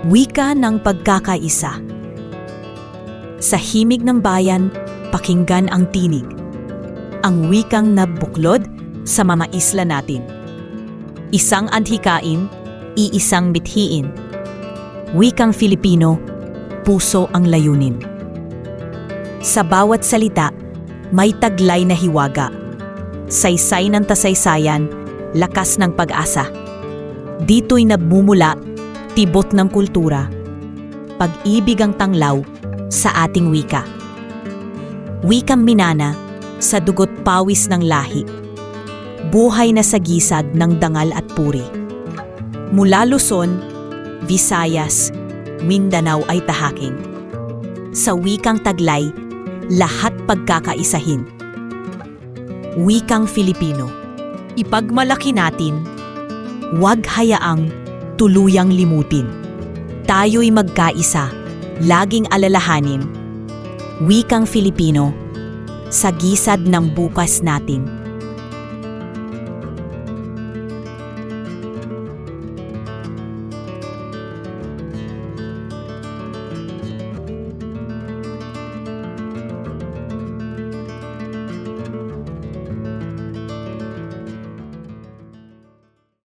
Wika ng pagkakaisa. Sa himig ng bayan, pakinggan ang tinig. Ang wikang nabuklod sa mga isla natin. Isang adhikain, iisang mithiin. Wikang Filipino, puso ang layunin. Sa bawat salita, may taglay na hiwaga. Saysay ng tasaysayan, lakas ng pag-asa. Dito'y nagmumula, tibot ng kultura. Pag-ibig ang tanglaw sa ating wika. Wikang minana sa dugot pawis ng lahi. Buhay na sa gisag ng dangal at puri. Mula Luzon, Visayas, Mindanao ay tahaking. Sa wikang taglay, lahat pagkakaisahin. Wikang Filipino. Ipagmalaki natin, huwag hayaang tuluyang limutin. Tayo'y magkaisa, laging alalahanin. Wikang Filipino, sa gisad ng bukas natin.